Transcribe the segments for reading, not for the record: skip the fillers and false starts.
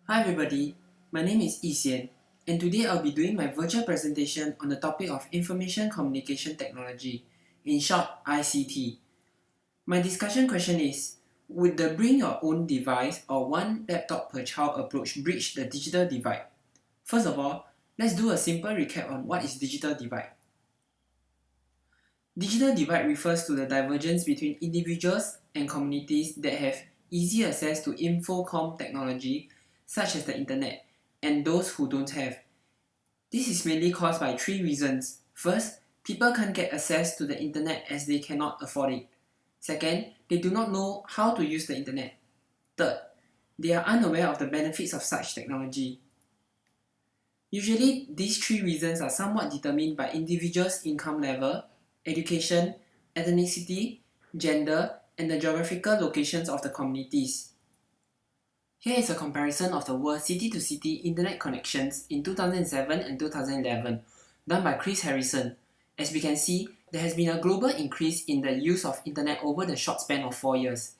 Hi everybody, my name is Yi Xian, and today I'll be doing my virtual presentation on the topic of Information Communication Technology, in short ICT. My discussion question is, would the bring your own device or one laptop per child approach bridge the digital divide? First of all, let's do a simple recap on what is digital divide. Digital divide refers to the divergence between individuals and communities that have easy access to infocom technology such as the internet and those who don't have. This is mainly caused by three reasons. First, people can't get access to the internet as they cannot afford it. Second, they do not know how to use the internet. Third, they are unaware of the benefits of such technology. Usually, these three reasons are somewhat determined by individuals' income level, education, ethnicity, gender, and the geographical locations of the communities. Here is a comparison of the world city-to-city internet connections in 2007 and 2011, done by Chris Harrison. As we can see, there has been a global increase in the use of internet over the short span of 4 years.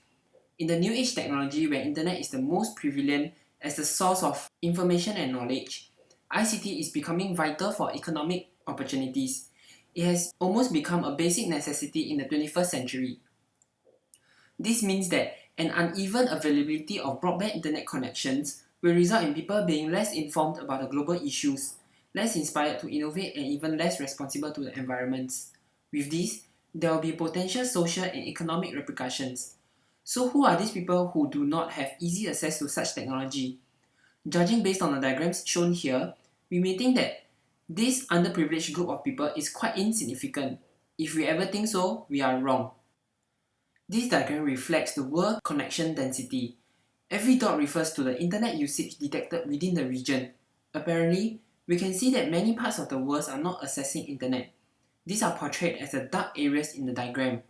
In the new age technology where internet is the most prevalent as the source of information and knowledge, ICT is becoming vital for economic opportunities. It has almost become a basic necessity in the 21st century. This means that an uneven availability of broadband internet connections will result in people being less informed about the global issues, less inspired to innovate, and even less responsible to the environments. With this, there will be potential social and economic repercussions. So who are these people who do not have easy access to such technology? Judging based on the diagrams shown here, we may think that this underprivileged group of people is quite insignificant. If we ever think so, we are wrong. This diagram reflects the world connection density. Every dot refers to the internet usage detected within the region. Apparently, we can see that many parts of the world are not accessing internet. These are portrayed as the dark areas in the diagram.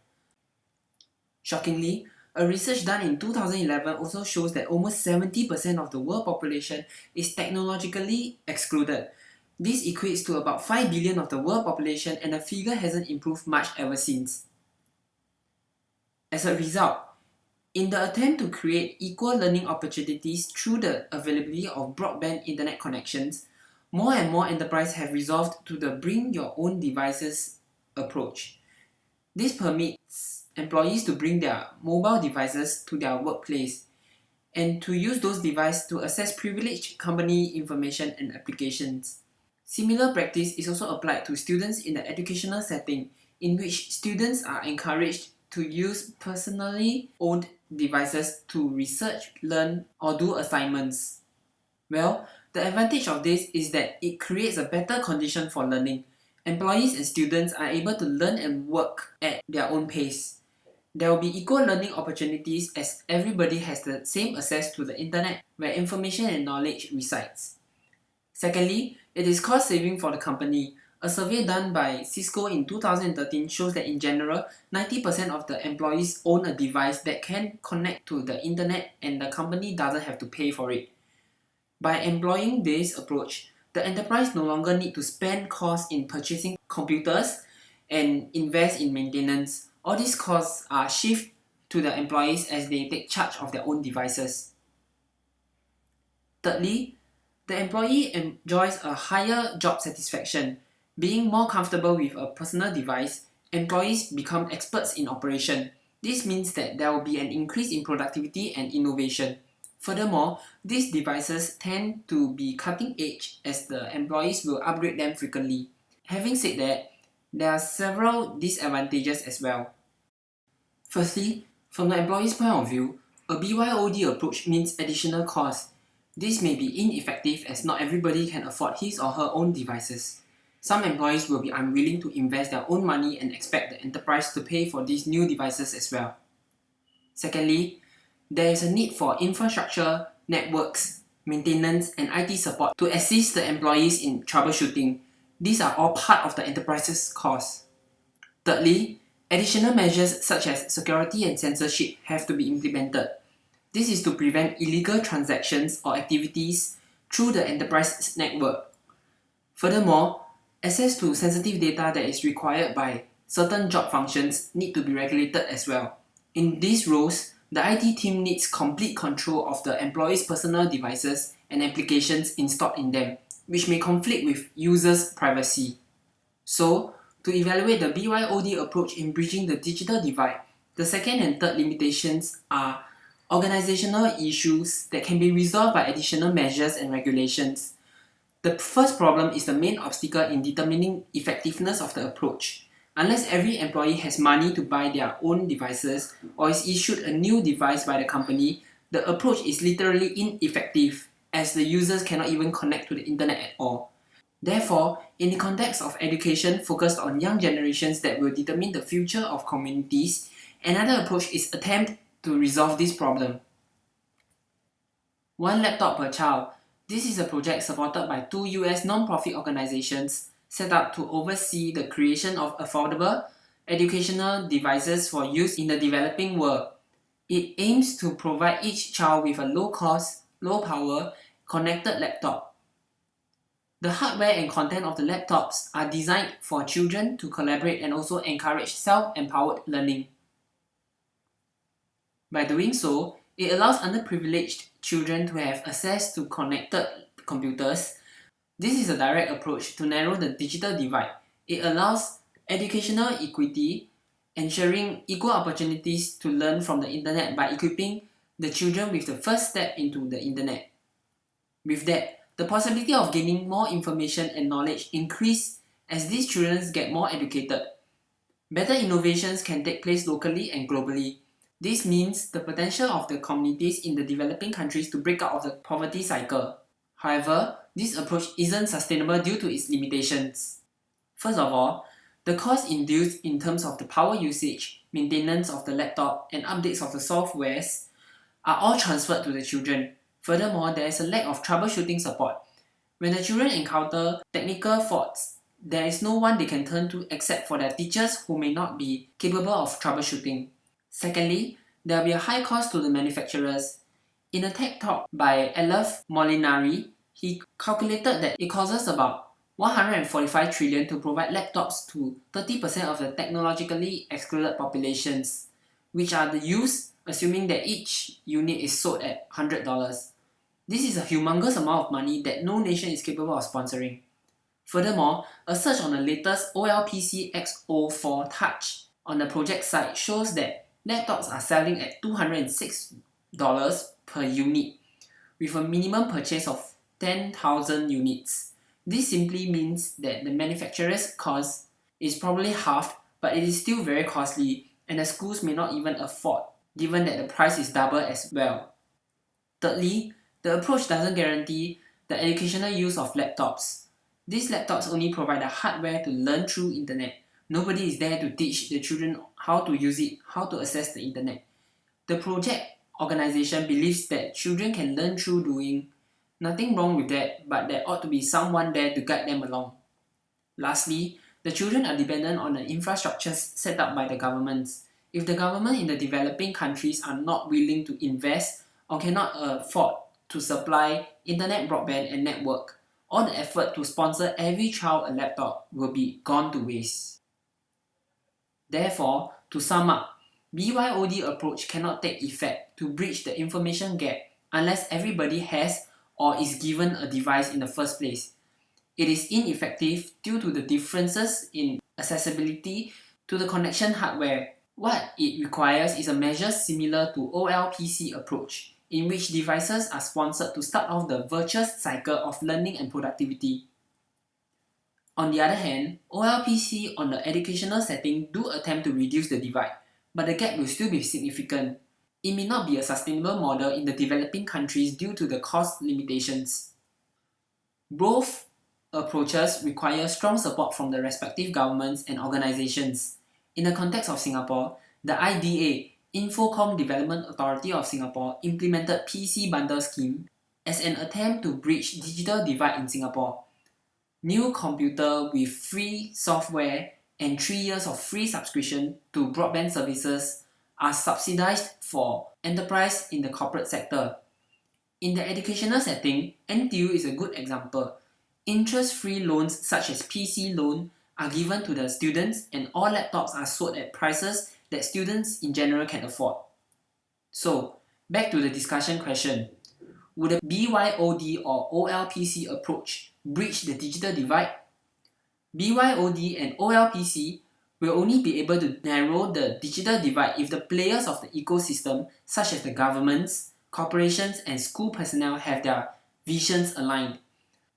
Shockingly, a research done in 2011 also shows that almost 70% of the world population is technologically excluded. This equates to about 5 billion of the world population, and the figure hasn't improved much ever since. As a result, in the attempt to create equal learning opportunities through the availability of broadband internet connections, more and more enterprises have resolved to the bring your own devices approach. This permits employees to bring their mobile devices to their workplace and to use those devices to access privileged company information and applications. Similar practice is also applied to students in the educational setting, in which students are encouraged to use personally owned devices to research, learn, or do assignments. Well, the advantage of this is that it creates a better condition for learning. Employees and students are able to learn and work at their own pace. There will be equal learning opportunities as everybody has the same access to the internet where information and knowledge resides. Secondly, it is cost saving for the company. A survey done by Cisco in 2013 shows that in general, 90% of the employees own a device that can connect to the internet and the company doesn't have to pay for it. By employing this approach, the enterprise no longer need to spend costs in purchasing computers and invest in maintenance. All these costs are shifted to the employees as they take charge of their own devices. Thirdly, the employee enjoys a higher job satisfaction. Being more comfortable with a personal device, employees become experts in operation. This means that there will be an increase in productivity and innovation. Furthermore, these devices tend to be cutting edge as the employees will upgrade them frequently. Having said that, there are several disadvantages as well. Firstly, from the employee's point of view, a BYOD approach means additional cost. This may be ineffective as not everybody can afford his or her own devices. Some employees will be unwilling to invest their own money and expect the enterprise to pay for these new devices as well. Secondly, there is a need for infrastructure, networks, maintenance, and IT support to assist the employees in troubleshooting. These are all part of the enterprise's cost. Thirdly, additional measures such as security and censorship have to be implemented. This is to prevent illegal transactions or activities through the enterprise network. Furthermore, access to sensitive data that is required by certain job functions need to be regulated as well. In these roles, The IT team needs complete control of the employee's personal devices and applications installed in them, which may conflict with users' privacy. So, to evaluate the BYOD approach in bridging the digital divide, the second and third limitations are organizational issues that can be resolved by additional measures and regulations. The first problem is the main obstacle in determining effectiveness of the approach. Unless every employee has money to buy their own devices or is issued a new device by the company, the approach is literally ineffective as the users cannot even connect to the internet at all. Therefore, in the context of education focused on young generations that will determine the future of communities, another approach is attempt to resolve this problem. One laptop per child. This is a project supported by two US non-profit organizations set up to oversee the creation of affordable educational devices for use in the developing world. It aims to provide each child with a low-cost, low-power, connected laptop. The hardware and content of the laptops are designed for children to collaborate and also encourage self-empowered learning. By doing so, it allows underprivileged children to have access to connected computers. This is a direct approach to narrow the digital divide. It allows educational equity, ensuring equal opportunities to learn from the internet by equipping the children with the first step into the internet. With that, the possibility of gaining more information and knowledge increase as these children get more educated. Better innovations can take place locally and globally. This means the potential of the communities in the developing countries to break out of the poverty cycle. However, this approach isn't sustainable due to its limitations. First of all, the cost induced in terms of the power usage, maintenance of the laptop, and updates of the softwares are all transferred to the children. Furthermore, there is a lack of troubleshooting support. When the children encounter technical faults, there is no one they can turn to except for their teachers who may not be capable of troubleshooting. Secondly, there will be a high cost to the manufacturers. In a tech talk by Elif Molinari, he calculated that it costs about 145 trillion to provide laptops to 30% of the technologically excluded populations, which are the youth, assuming that each unit is sold at $100. This is a humongous amount of money that no nation is capable of sponsoring. Furthermore, a search on the latest OLPC X04 Touch on the project site shows that laptops are selling at $206 per unit, with a minimum purchase of 10,000 units. This simply means that the manufacturer's cost is probably halved, but it is still very costly, and the schools may not even afford, given that the price is double as well. Thirdly, the approach doesn't guarantee the educational use of laptops. These laptops only provide the hardware to learn through internet. Nobody is there to teach the children how to use it, how to access the internet. The project organization believes that children can learn through doing. Nothing wrong with that, but there ought to be someone there to guide them along. Lastly, the children are dependent on the infrastructures set up by the governments. If the government in the developing countries are not willing to invest or cannot afford to supply internet broadband and network, all the effort to sponsor every child a laptop will be gone to waste. Therefore, to sum up, BYOD approach cannot take effect to bridge the information gap unless everybody has or is given a device in the first place. It is ineffective due to the differences in accessibility to the connection hardware. What it requires is a measure similar to OLPC approach, in which devices are sponsored to start off the virtuous cycle of learning and productivity. On the other hand, OLPC on the educational setting do attempt to reduce the divide, but the gap will still be significant. It may not be a sustainable model in the developing countries due to the cost limitations. Both approaches require strong support from the respective governments and organizations. In the context of Singapore, the IDA, Infocom Development Authority of Singapore, implemented PC Bundle Scheme as an attempt to bridge digital divide in Singapore. New computer with free software and 3 years of free subscription to broadband services are subsidized for enterprise in the corporate sector. In the educational setting, NTU is a good example. Interest-free loans such as PC loan are given to the students and all laptops are sold at prices that students in general can afford. So, back to the discussion question. Would a BYOD or OLPC approach bridge the digital divide? BYOD and OLPC will only be able to narrow the digital divide if the players of the ecosystem, such as the governments, corporations, and school personnel, have their visions aligned.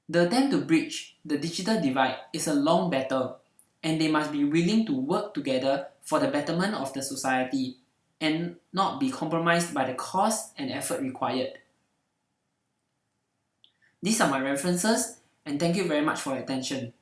The attempt to bridge the digital divide is a long battle, and they must be willing to work together for the betterment of the society and not be compromised by the cost and effort required. These are my references, and thank you very much for your attention.